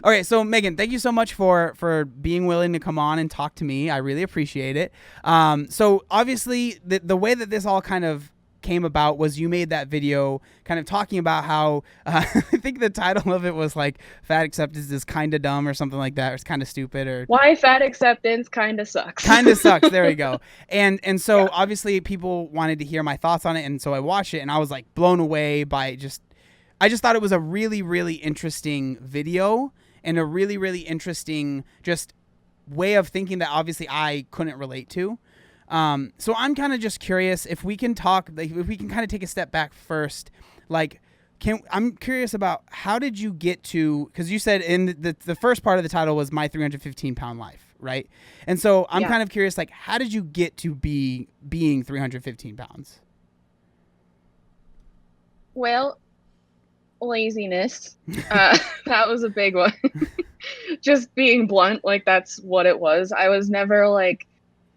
Okay, so Megan, thank you so much for being willing to come on and talk to me. I really appreciate it. So obviously, the way that this all kind of came about was you made that video kind of talking about how I think the title of it was like fat acceptance is kind of dumb or something like that, or it's kind of stupid, or Why fat acceptance kind of sucks. kind of sucks. There we go. And so Yeah. obviously people wanted to hear my thoughts on it, and so I watched it and I was like blown away by I just thought it was a really, really interesting video and a really, really interesting just way of thinking that obviously I couldn't relate to. So I'm kind of just curious if we can talk, like, if we can kind of take a step back first, like, I'm curious about how did you get to, because you said in the first part of the title was my 315-pound life, right? And so I'm Yeah. kind of curious, like, how did you get to being 315 pounds? Well, laziness. That was a big one. Just being blunt, like that's what it was. I was never like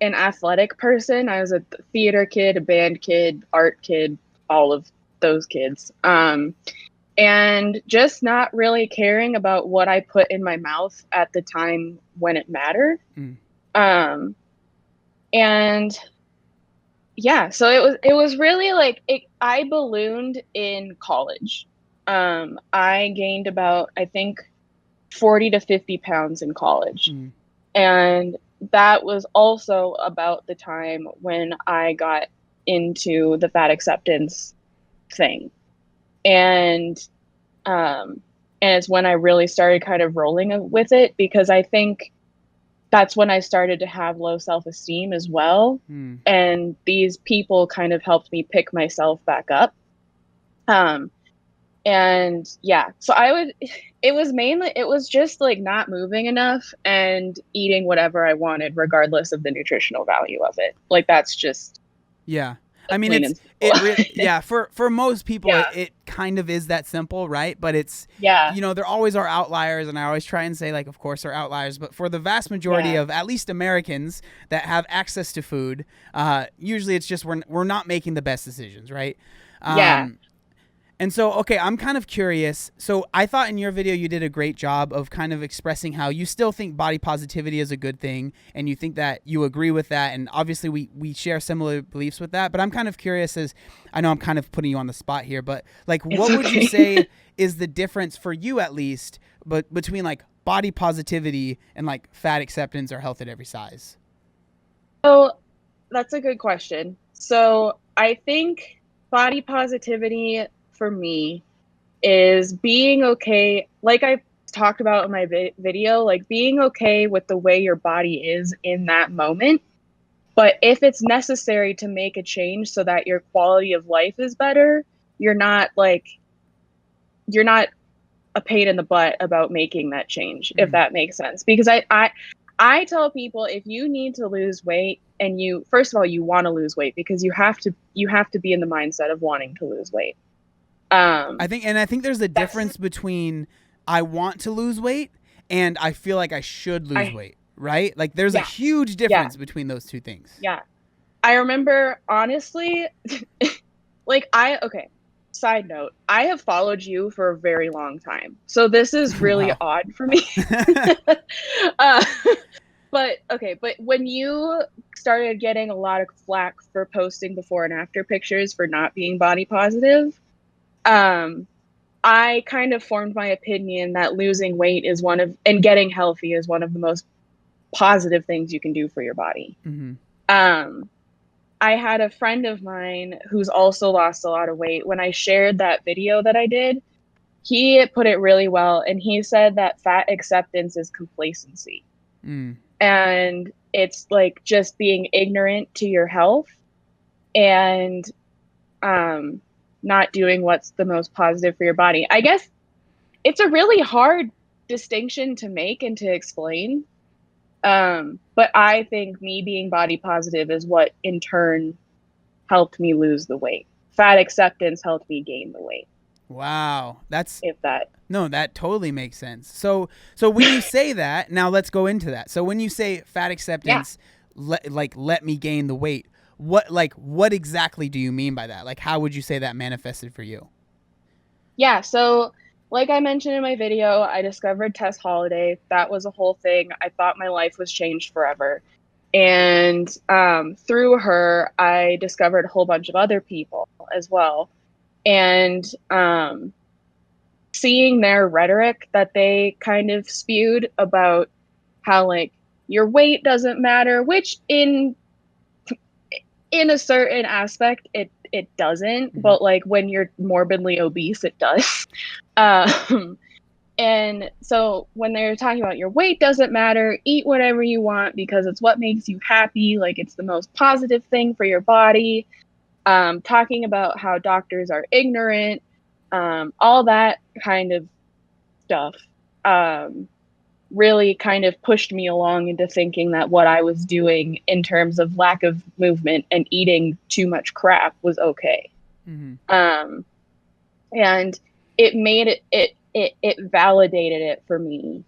an athletic person. I was a theater kid, a band kid, art kid, all of those kids. And just not really caring about what I put in my mouth at the time when it mattered. Mm. Um, and yeah, so it was really like I ballooned in college. I gained about, I think, 40 to 50 pounds in college. Mm. And that was also about the time when I got into the fat acceptance thing. And and it's when I really started kind of rolling with it, because I think that's when I started to have low self-esteem as well. Mm. And these people kind of helped me pick myself back up. Um, and yeah, so it was just like not moving enough and eating whatever I wanted, regardless of the nutritional value of it. Like that's just Yeah. I mean, plain and simple. yeah, for most people, Yeah. it kind of is that simple, right? But it's, Yeah. there always are outliers. And I always try and say, like, of course there are outliers, but for the vast majority Yeah. of at least Americans that have access to food, usually it's just, we're not making the best decisions. Right. Yeah. And so, okay, I'm kind of curious. So I thought in your video you did a great job of kind of expressing how you still think body positivity is a good thing, and you think that you agree with that. And obviously we share similar beliefs with that. But I'm kind of curious, as I know I'm kind of putting you on the spot here, but like, It's what would you okay. say is the difference for you, at least, but between like body positivity and like fat acceptance or health at every size? So that's a good question. So I think body positivity for me is being okay, like I talked about in my video, like being okay with the way your body is in that moment. But if it's necessary to make a change so that your quality of life is better, you're not like, you're not a pain in the butt about making that change, if Mm. that makes sense. Because I tell people, if you need to lose weight, and you, first of all, you want to lose weight, because you have to be in the mindset of wanting to lose weight. Um I think there's a that's difference between I want to lose weight and I feel like I should lose I weight, right? Like there's a Yeah, huge yeah, difference between those two things. yeah. I remember, honestly, like okay, side note, I have followed you for a very long time. So this is really Wow. odd for me. uh, but okay, but when you started getting a lot of flack for posting before and after pictures for not being body positive, um, I kind of formed my opinion that losing weight is and getting healthy is one of the most positive things you can do for your body. Mm-hmm. Um, I had a friend of mine who's also lost a lot of weight. When I shared that video that I did, he put it really well. And he said that fat acceptance is complacency. Mm. And it's like just being ignorant to your health, and um, not doing what's the most positive for your body. I guess it's a really hard distinction to make and to explain. But I think me being body positive is what in turn helped me lose the weight. Fat acceptance helped me gain the weight. Wow. That's If that, No, that totally makes sense. So when you say that, now let's go into that. So when you say fat yeah, acceptance, let me gain the weight. What exactly do you mean by that? Like how would you say that manifested for you? yeah. So like I mentioned in my video, I discovered Tess Holiday. That was a whole thing. I thought my life was changed forever. And through her, I discovered a whole bunch of other people as well. And seeing their rhetoric that they kind of spewed about how, like, your weight doesn't matter, which in a certain aspect it doesn't, but like when you're morbidly obese, it does. And so when they're talking about your weight doesn't matter, eat whatever you want because it's what makes you happy, like it's the most positive thing for your body, talking about how doctors are ignorant, all that kind of stuff, really kind of pushed me along into thinking that what I was doing in terms of lack of movement and eating too much crap was okay. And it made it validated it for me.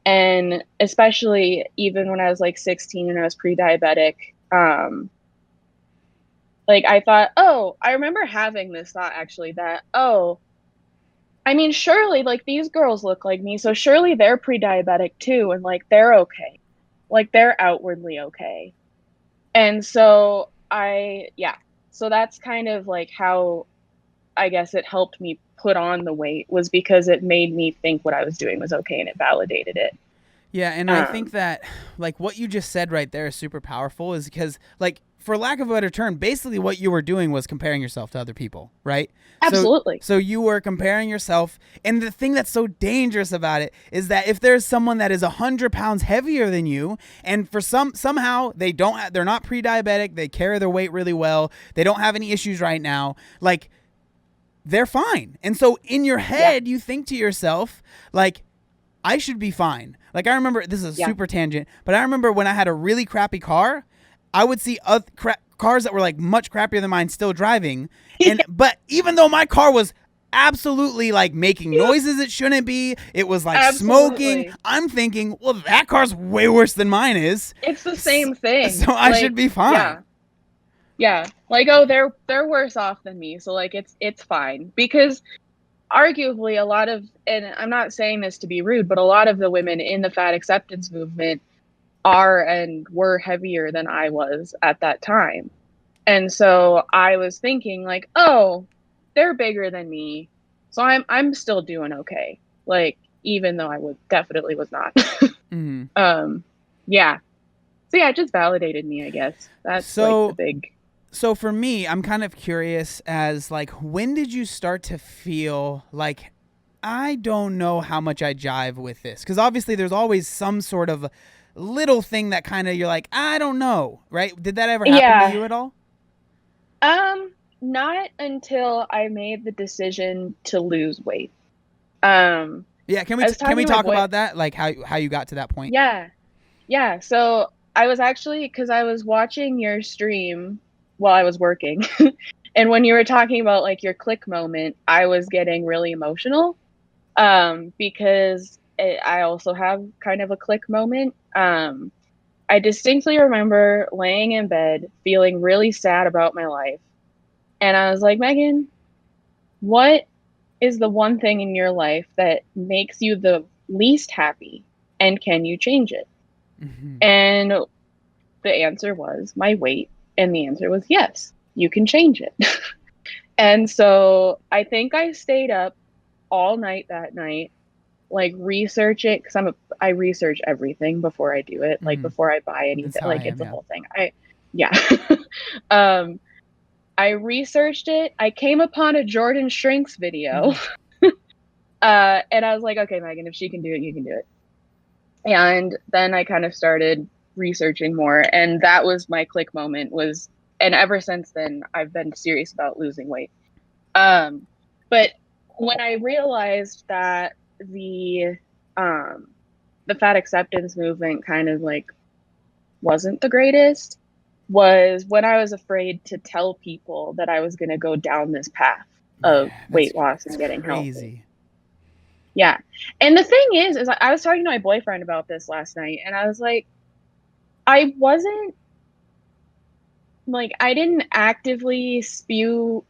And especially even when I was like 16 and I was pre-diabetic, like I thought, oh, I remember having this thought actually that, oh, I mean, surely like these girls look like me, so surely they're pre-diabetic too, and like they're okay. Like they're outwardly okay. And so so that's kind of like how I guess it helped me put on the weight, was because it made me think what I was doing was okay and it validated it. Yeah, and I think that like what you just said right there is super powerful, is because like, for lack of a better term, basically what you were doing was comparing yourself to other people, right? Absolutely. So you were comparing yourself, and the thing that's so dangerous about it is that if there's someone that is 100 pounds heavier than you, and for somehow they're not pre-diabetic, they carry their weight really well, they don't have any issues right now, like they're fine. And so in your head, you think to yourself, like, I should be fine. Like I remember, this is a super tangent, but I remember when I had a really crappy car, I would see other cars that were like much crappier than mine still driving. And but even though my car was absolutely like making noises it shouldn't be, it was like smoking, I'm thinking, well, that car's way worse than mine is. It's the same thing. So I should be fine. Yeah. Like, oh, they're worse off than me, so like it's fine. Because arguably a lot of, and I'm not saying this to be rude, but a lot of the women in the fat acceptance movement are and were heavier than I was at that time. And so I was thinking like, oh, they're bigger than me, so I'm still doing okay. Like, even though I definitely was not. Yeah. So yeah, it just validated me, I guess. That's like the big. So for me, I'm kind of curious as like, when did you start to feel like, I don't know how much I jive with this? Because obviously there's always some sort of little thing that kind of, you're like, I don't know, right? Did that ever happen to you at all? Not until I made the decision to lose weight. Yeah, can we talk about that? Like how you got to that point? Yeah. So I was actually, because I was watching your stream while I was working, and when you were talking about like your click moment, I was getting really emotional, because I also have kind of a click moment. I distinctly remember laying in bed feeling really sad about my life, and I was like, Megan, what is the one thing in your life that makes you the least happy, and can you change it? And the answer was my weight, and the answer was yes, you can change it. And so I think I stayed up all night that night, like research it, because I research everything before I do it, like before I buy anything, like it's a whole thing. I researched it. I came upon a Jordan Shrinks video. And I was like, okay, Megan, if she can do it, you can do it. And then I kind of started researching more, and that was my click moment, and ever since then I've been serious about losing weight. But when I realized that the fat acceptance movement kind of like wasn't the greatest, was when I was afraid to tell people that I was going to go down this path of weight loss and getting healthy. Yeah. And the thing is I was talking to my boyfriend about this last night, and I was like, I wasn't like, I didn't actively spew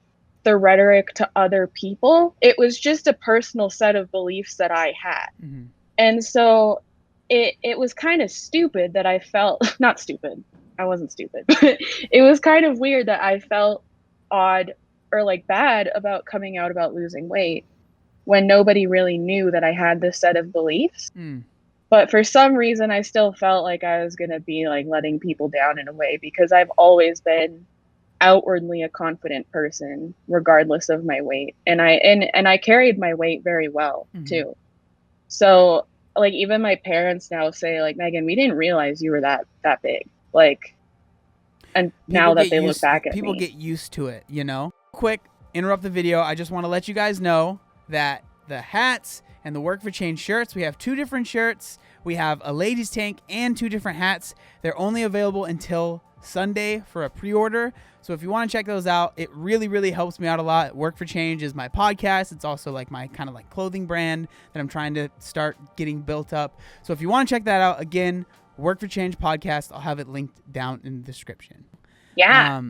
the rhetoric to other people. It was just a personal set of beliefs that I had. Mm-hmm. And so it was kind of stupid that I felt not stupid. I wasn't stupid, but it was kind of weird that I felt odd or like bad about coming out about losing weight when nobody really knew that I had this set of beliefs. Mm. But for some reason I still felt like I was going to be like letting people down in a way, because I've always been outwardly a confident person regardless of my weight, and I carried my weight very well too. So like even my parents now say like, Megan, we didn't realize you were that big, like, and now that they look back at people me. get used to it, you know. Quick interrupt the video, I just want to let you guys know that the hats and the Work for Change shirts, we have 2 different shirts. We have a ladies tank and 2 different hats. They're only available until Sunday for a pre-order. So if you want to check those out, it really, really helps me out a lot. Work for Change is my podcast. It's also like my kind of like clothing brand that I'm trying to start getting built up. So if you want to check that out, again, Work for Change podcast, I'll have it linked down in the description. Yeah.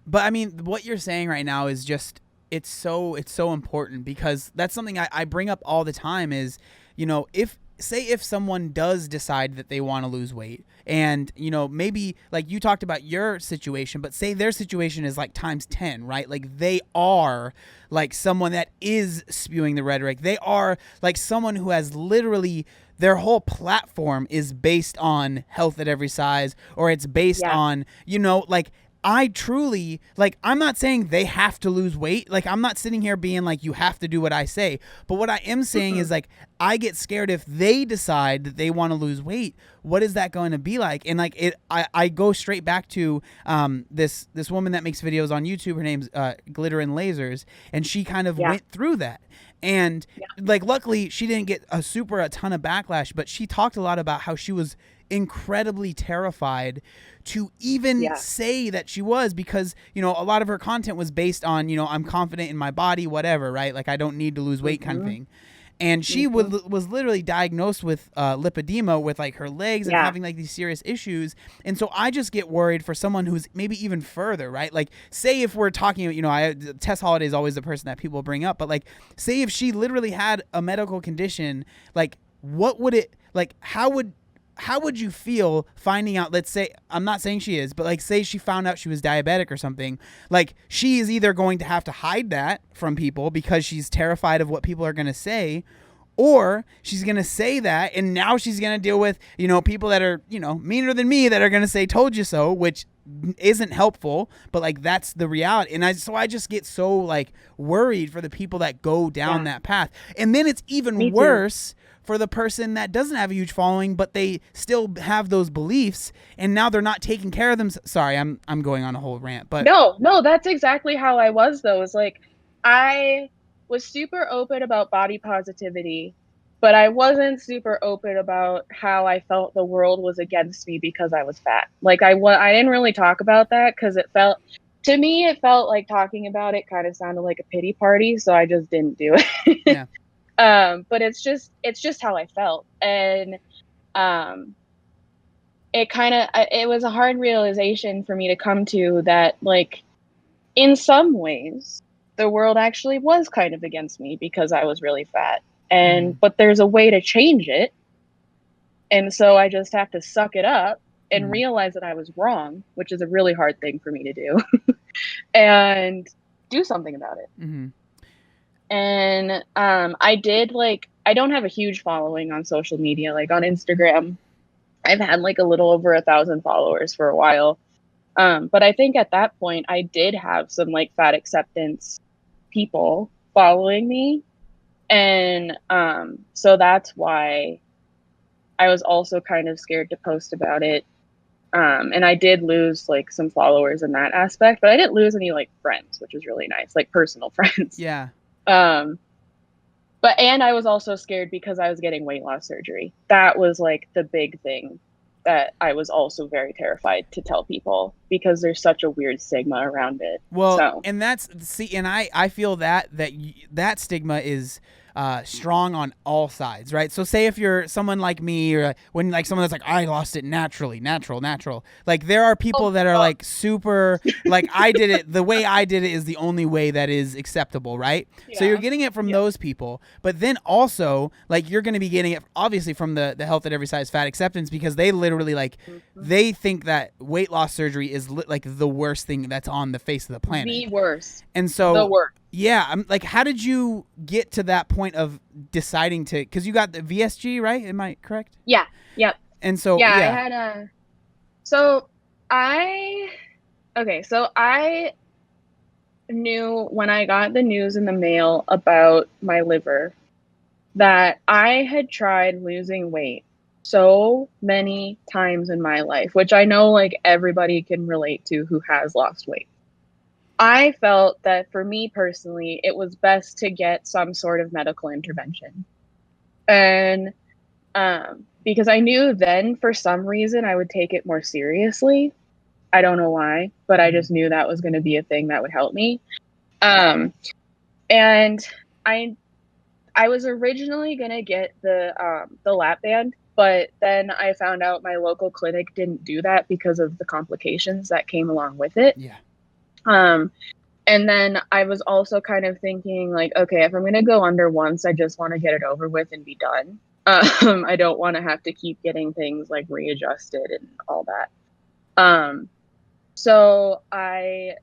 But I mean, what you're saying right now is just, it's so important, because that's something I bring up all the time is, you know, if someone does decide that they want to lose weight, and, you know, maybe like you talked about your situation, but say their situation is like times 10, right? Like they are like someone that is spewing the rhetoric. They are like someone who has literally, their whole platform is based on health at every size, or it's based on, you know, like, I truly, like, I'm not saying they have to lose weight. Like, I'm not sitting here being like, you have to do what I say. But what I am saying is, like, I get scared if they decide that they want to lose weight. What is that going to be like? And, like, I go straight back to this woman that makes videos on YouTube. Her name's Glitter and Lasers. And she kind of went through that. And, like, luckily, she didn't get a ton of backlash. But she talked a lot about how she was incredibly terrified to even say that she was, because, you know, a lot of her content was based on, you know, I'm confident in my body, whatever, right? Like, I don't need to lose weight kind of thing. And she was literally diagnosed with lipedema, with like her legs and having like these serious issues. And so I just get worried for someone who's maybe even further, right? Like, say if we're talking, you know, Tess Holliday is always the person that people bring up, but like, say if she literally had a medical condition, like, what would it, like, how would you feel finding out, let's say, I'm not saying she is, but like, say she found out she was diabetic or something, like, she is either going to have to hide that from people because she's terrified of what people are going to say, or she's going to say that, and now she's going to deal with, you know, people that are, you know, meaner than me, that are going to say, told you so, which isn't helpful, but like, that's the reality. And I just get so like worried for the people that go down that path. And then it's even worse for the person that doesn't have a huge following, but they still have those beliefs, and now they're not taking care of them. Sorry, I'm going on a whole rant, but no, that's exactly how I was though. It's like, I was super open about body positivity, but I wasn't super open about how I felt the world was against me because I was fat. Like, I didn't really talk about that, because it felt like talking about it kind of sounded like a pity party, so I just didn't do it. yeah. But it's just how I felt. And it was a hard realization for me to come to, that like, in some ways the world actually was kind of against me because I was really fat, and but there's a way to change it. And so I just have to suck it up and realize that I was wrong, which is a really hard thing for me to do, and do something about it. And I did, like, I don't have a huge following on social media. Like on Instagram, I've had like a little over 1,000 followers for a while. But I think at that point I did have some like fat acceptance people following me. And so that's why I was also kind of scared to post about it. And I did lose like some followers in that aspect, but I didn't lose any like friends, which was really nice, like personal friends. Yeah. And I was also scared because I was getting weight loss surgery. That was like the big thing that I was also very terrified to tell people, because there's such a weird stigma around it. Well, so. And that's, see, and I feel that stigma is strong on all sides, right? So say if you're someone like me, or when like someone that's like, I lost it naturally, natural. Like there are people that are like super, like I did it, the way I did it is the only way that is acceptable, right? Yeah. So you're getting it from those people, but then also like you're going to be getting it obviously from the Health at Every Size Fat Acceptance, because they literally like, they think that weight loss surgery is like the worst thing that's on the face of the planet. The worst. And so, the worst. yeah, I'm like, how did you get to that point of deciding to? Because you got the VSG, right? Am I correct? Yeah. Yep. And so, yeah, I had a. So I knew when I got the news in the mail about my liver that I had tried losing weight so many times in my life, which I know like everybody can relate to who has lost weight. I felt that for me personally, it was best to get some sort of medical intervention. And because I knew then for some reason I would take it more seriously. I don't know why, but I just knew that was going to be a thing that would help me. And I was originally going to get the lap band, but then I found out my local clinic didn't do that because of the complications that came along with it. Yeah. And then I was also kind of thinking like, okay, if I'm going to go under once, I just want to get it over with and be done. I don't want to have to keep getting things like readjusted and all that. So I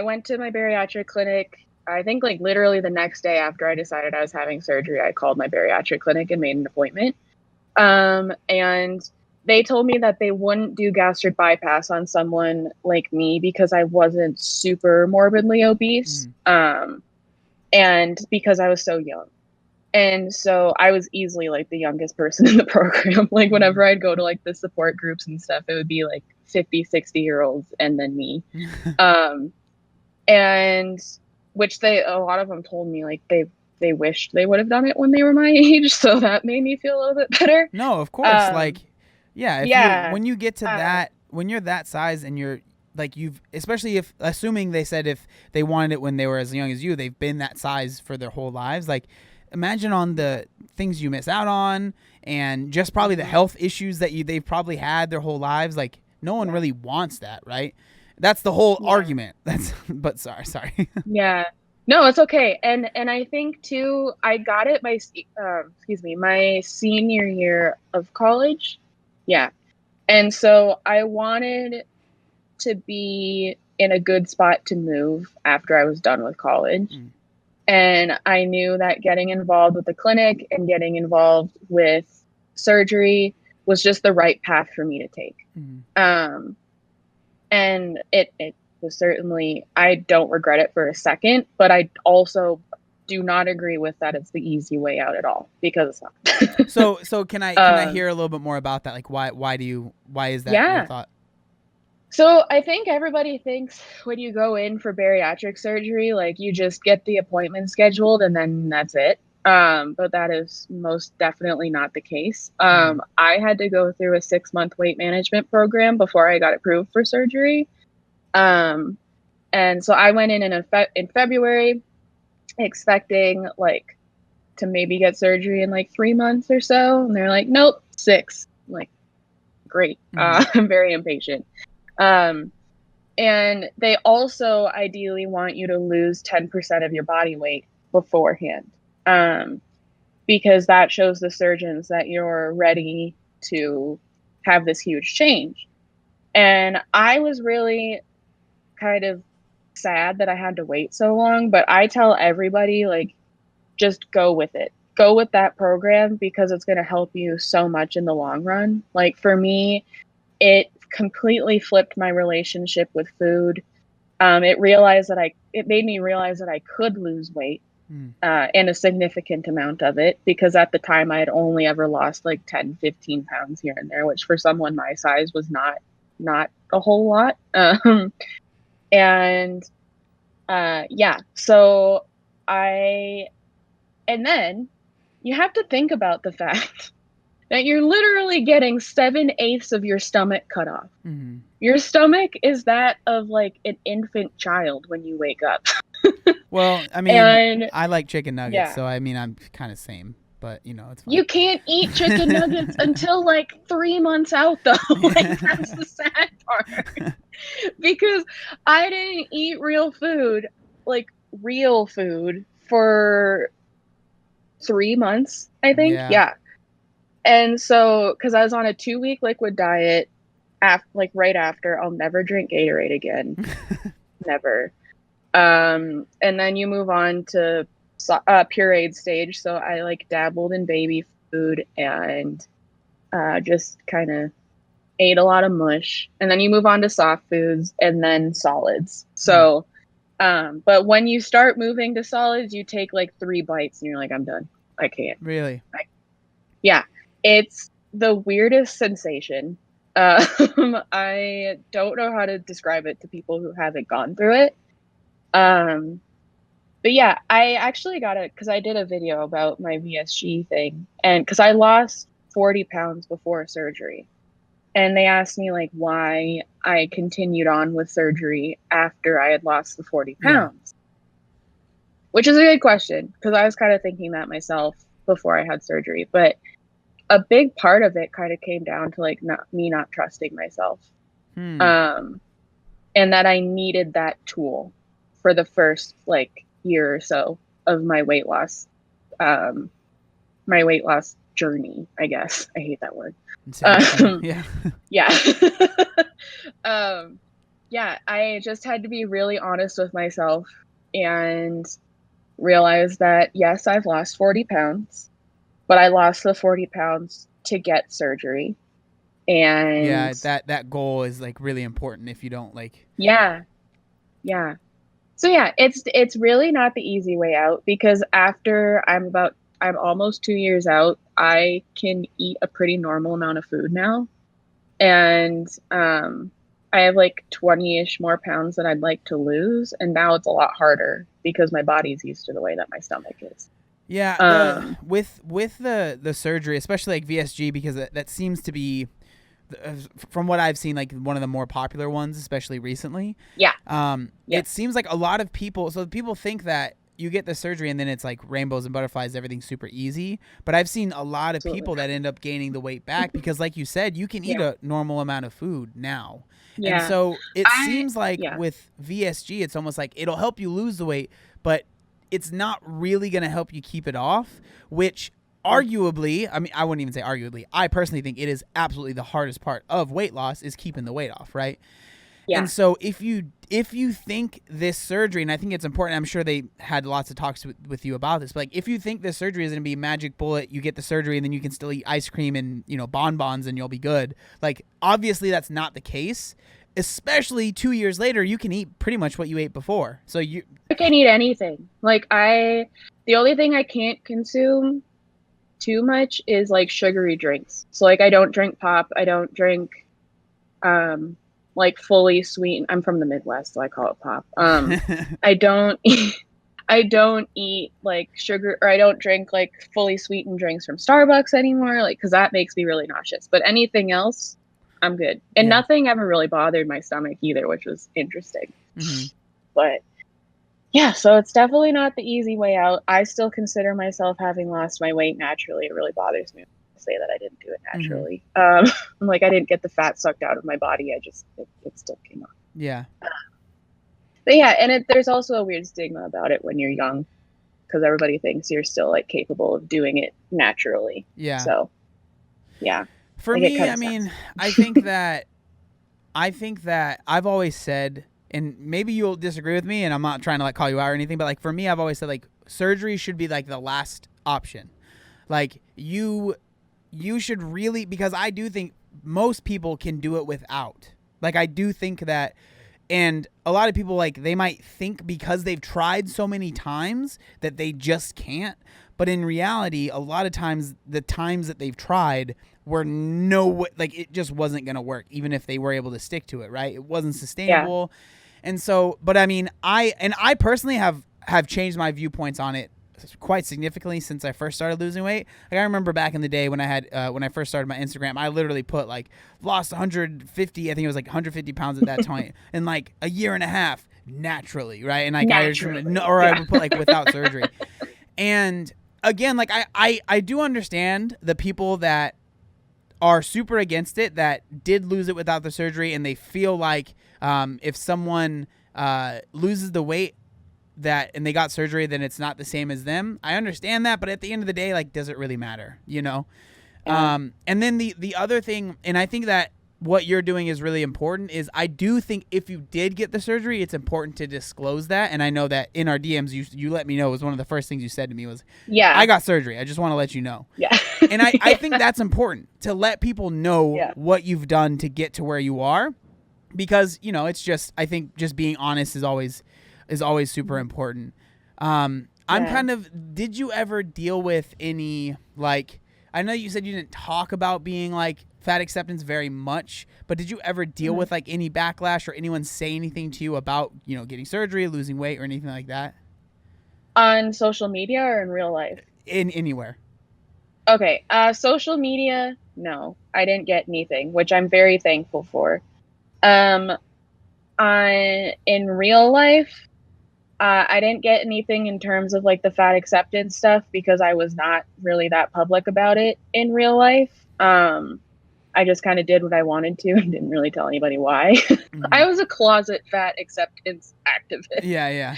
went to my bariatric clinic. I think like literally the next day after I decided I was having surgery, I called my bariatric clinic and made an appointment. And they told me that they wouldn't do gastric bypass on someone like me because I wasn't super morbidly obese. And because I was so young. And so I was easily like the youngest person in the program. Like whenever I'd go to like the support groups and stuff, it would be like 50, 60-year-olds and then me. And which a lot of them told me like they wished they would have done it when they were my age. So that made me feel a little bit better. No, of course. Like, yeah. Yeah. When you get to that, when you're that size and you're like, especially if, assuming they said if they wanted it when they were as young as you, they've been that size for their whole lives. Like, imagine on the things you miss out on and just probably the health issues that they've probably had their whole lives. Like, no one really wants that, right? That's the whole argument. But sorry. Yeah. No, it's okay. And I think too, I got it my senior year of college. Yeah. And so I wanted to be in a good spot to move after I was done with college. And I knew that getting involved with the clinic and getting involved with surgery was just the right path for me to take. And it was certainly, I don't regret it for a second, but I also do not agree with that it's the easy way out at all, because it's not. So can I hear a little bit more about that? Like why is that your thought? So I think everybody thinks when you go in for bariatric surgery, like you just get the appointment scheduled and then that's it. But that is most definitely not the case. I had to go through a 6-month weight management program before I got approved for surgery. And so I went in February expecting like to maybe get surgery in like 3 months or so. And they're like, nope, 6. I'm like, great. I'm very impatient. And they also ideally want you to lose 10% of your body weight beforehand. Because that shows the surgeons that you're ready to have this huge change. And I was really kind of sad that I had to wait so long, but I tell everybody, like, just go with it. Go with that program because it's going to help you so much in the long run. Like for me, it completely flipped my relationship with food. It made me realize that I could lose weight, and a significant amount of it, because at the time I had only ever lost like 10, 15 pounds here and there, which for someone my size was not a whole lot. So and then you have to think about the fact that you're literally getting 7/8 of your stomach cut off. Your stomach is that of like an infant child when you wake up. Well, I mean, And I like chicken nuggets, yeah, so I mean, I'm kind of same, but it's fine. you can't eat chicken nuggets until like 3 months out, though. Like, that's the sad part. Because I didn't eat like real food, for 3 months, I think. Yeah. Yeah. And so, because I was on a 2-week liquid diet, right after, I'll never drink Gatorade again. Never. And then you move on to pureed stage. So I like dabbled in baby food and just kind of ate a lot of mush. And then you move on to soft foods and then solids. So, but when you start moving to solids, you take like 3 bites and you're like, I'm done. I can't. Really? Yeah. It's the weirdest sensation. I don't know how to describe it to people who haven't gone through it. But yeah, I actually got it because I did a video about my VSG thing, and because I lost 40 pounds before surgery, and they asked me like why I continued on with surgery after I had lost the 40 pounds, which is a good question because I was kind of thinking that myself before I had surgery. But a big part of it kind of came down to like not trusting myself, and that I needed that tool for the first like year or so of my weight loss journey, I guess. I hate that word. Yeah. Yeah. Yeah, I just had to be really honest with myself and realize that yes, I've lost 40 pounds, but I lost the 40 pounds to get surgery. And yeah, that goal is like really important if you don't like. Yeah. So yeah, it's really not the easy way out, because after I'm almost 2 years out, I can eat a pretty normal amount of food now. And I have like 20-ish more pounds that I'd like to lose, and now it's a lot harder because my body's used to the way that my stomach is. Yeah, with the surgery, especially like VSG, because that seems to be, from what I've seen, like one of the more popular ones, especially recently. Yeah. It seems like a lot of people, so people think that you get the surgery and then it's like rainbows and butterflies, everything's super easy. But I've seen a lot of people that end up gaining the weight back because, like you said, you can eat a normal amount of food now. Yeah. And so it seems like with VSG, it's almost like it'll help you lose the weight, but it's not really going to help you keep it off, which arguably, I mean, I wouldn't even say arguably, I personally think it is absolutely the hardest part of weight loss is keeping the weight off, right? Yeah. And so if you think this surgery, and I think it's important, I'm sure they had lots of talks with you about this, but like if you think this surgery is going to be a magic bullet, you get the surgery and then you can still eat ice cream and, bonbons and you'll be good. Like, obviously that's not the case. Especially 2 years later, you can eat pretty much what you ate before. So I can eat anything. Like the only thing I can't consume too much is like sugary drinks. So like I don't drink pop. I don't drink like fully sweetened. I'm from the Midwest, so I call it pop. I don't eat like sugar, or I don't drink like fully sweetened drinks from Starbucks anymore, like because that makes me really nauseous. But anything else, I'm good. And nothing ever really bothered my stomach either, which was interesting. Mm-hmm. But yeah, so it's definitely not the easy way out. I still consider myself having lost my weight naturally. It really bothers me to say that I didn't do it naturally. Mm-hmm. I'm like, I didn't get the fat sucked out of my body. It still came off. Yeah. But yeah, and there's also a weird stigma about it when you're young, because everybody thinks you're still like capable of doing it naturally. Yeah. So yeah. For me, I mean, I think that I've always said, and maybe you'll disagree with me, and I'm not trying to like call you out or anything, but like for me, I've always said like surgery should be like the last option. Like you should really, because I do think most people can do it without. Like I do think that, and a lot of people like they might think because they've tried so many times that they just can't. But in reality, a lot of times the times that they've tried were like it just wasn't going to work, even if they were able to stick to it, right? It wasn't sustainable. Yeah. And so, but I mean, I personally have changed my viewpoints on it quite significantly since I first started losing weight. Like I remember back in the day when I first started my Instagram, I literally put like lost 150, I think it was like 150 pounds at that time in like a year and a half. naturally, right? And like Naturally, I would put like without surgery. And again, like I do understand the people that are super against it, that did lose it without the surgery, and they feel like if someone loses the weight that and they got surgery, then it's not the same as them. I understand that, but at the end of the day, like, does it really matter, you know? Yeah. And then the other thing, and I think that what you're doing is really important, is I do think if you did get the surgery, it's important to disclose that. And I know that in our DMs, you let me know, it was one of the first things you said to me was, Yeah. I got surgery. I just want to let you know. Yeah. And I think that's important to let people know Yeah. what you've done to get to where you are, because, you know, it's just, I think just being honest is always super important. I'm kind of, did you ever deal with any, like, I know you said you didn't talk about being like fat acceptance very much, but did you ever deal with like any backlash or anyone say anything to you about, you know, getting surgery, losing weight, or anything like that? On social media or in real life? In anywhere. Okay. Social media, no, I didn't get anything, which I'm very thankful for. In real life, I didn't get anything in terms of like the fat acceptance stuff because I was not really that public about it in real life. I just kind of did what I wanted to and didn't really tell anybody why. I was a closet fat acceptance activist. Yeah.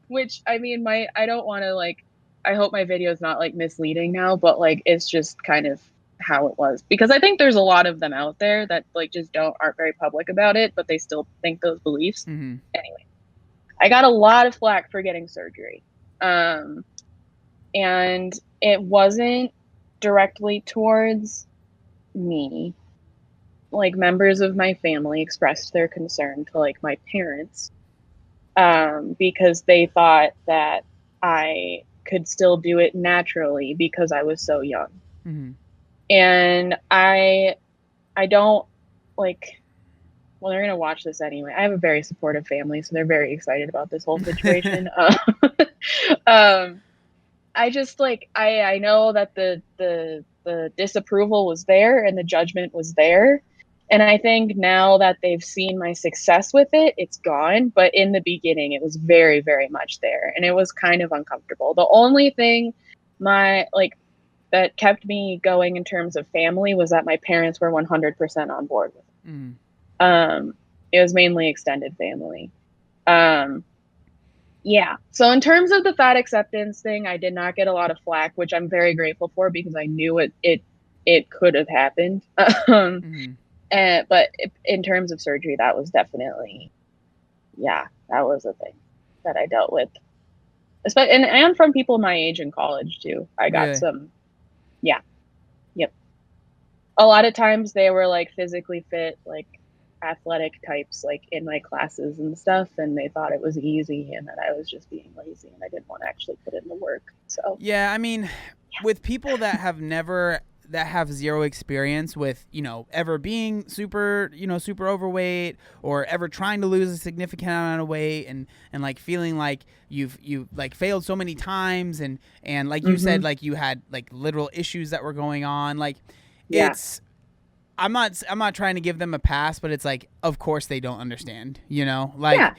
Which, I mean, I don't want to like, I hope my video is not like misleading now, but like it's just kind of how it was, because I think there's a lot of them out there that like just aren't very public about it, but they still think those beliefs. Anyway, I got a lot of flack for getting surgery. And it wasn't directly towards me. Like, members of my family expressed their concern to like my parents, because they thought that I could still do it naturally because I was so young. And I don't like, well, they're gonna watch this anyway. I have a very supportive family, so they're very excited about this whole situation. I just like, I know that the disapproval was there and the judgment was there. And I think now that they've seen my success with it, it's gone. But in the beginning, it was very, very much there. And it was kind of uncomfortable. The only thing that kept me going in terms of family was that my parents were 100% on board with it. It was mainly extended family. Yeah. So in terms of the fat acceptance thing, I did not get a lot of flack, which I'm very grateful for because I knew it could have happened. But in terms of surgery, that was definitely, that was a thing that I dealt with. And from people my age in college too. I got some, yep. A lot of times they were like physically fit, like athletic types, like in my classes and stuff, and they thought it was easy and that I was just being lazy and I didn't want to actually put in the work. So yeah, I mean, with people that have zero experience with, you know, ever being super overweight or ever trying to lose a significant amount of weight and like feeling like you've like failed so many times and like you said, like you had like literal issues that were going on, like it's, I'm not trying to give them a pass, but it's like, of course they don't understand, you know, like,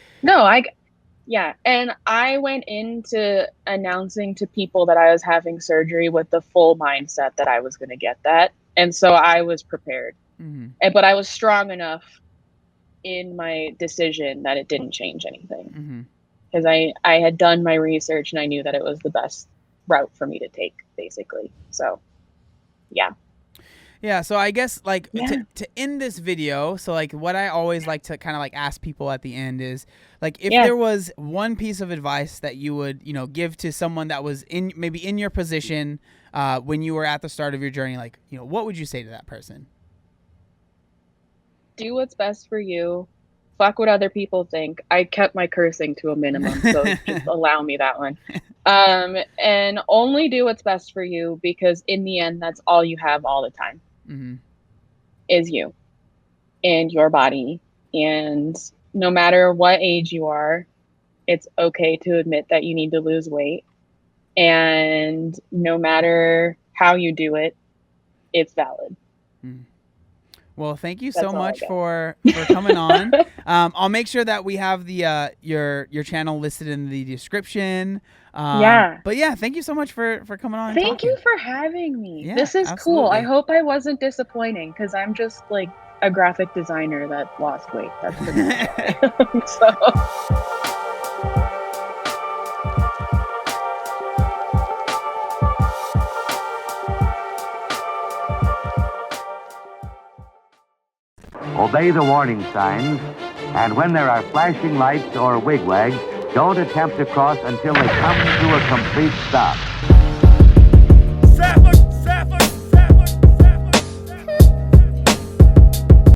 and I went into announcing to people that I was having surgery with the full mindset that I was going to get that. And so I was prepared, but I was strong enough in my decision that it didn't change anything because I had done my research and I knew that it was the best route for me to take, basically. So, yeah, so I guess like to end this video, so like what I always like to kind of like ask people at the end is like, if there was one piece of advice that you would, you know, give to someone that was maybe in your position when you were at the start of your journey, like, you know, what would you say to that person? Do what's best for you. Fuck what other people think. I kept my cursing to a minimum, so just allow me that one. And only do what's best for you, because in the end, that's all you have all the time. Is you and your body. And no matter what age you are, it's okay to admit that you need to lose weight. And no matter how you do it, it's valid. Well, thank you That's so all I much got. for coming on. I'll make sure that we have the your channel listed in the description. Yeah. But yeah, thank you so much for coming on and Thank you talking. for having me. Yeah, This is cool. I absolutely. hope I wasn't disappointing because I'm just like a graphic designer that lost weight. That's pretty much all I am. So. Obey the warning signs, and when there are flashing lights or wigwags, don't attempt to cross until they come to a complete stop.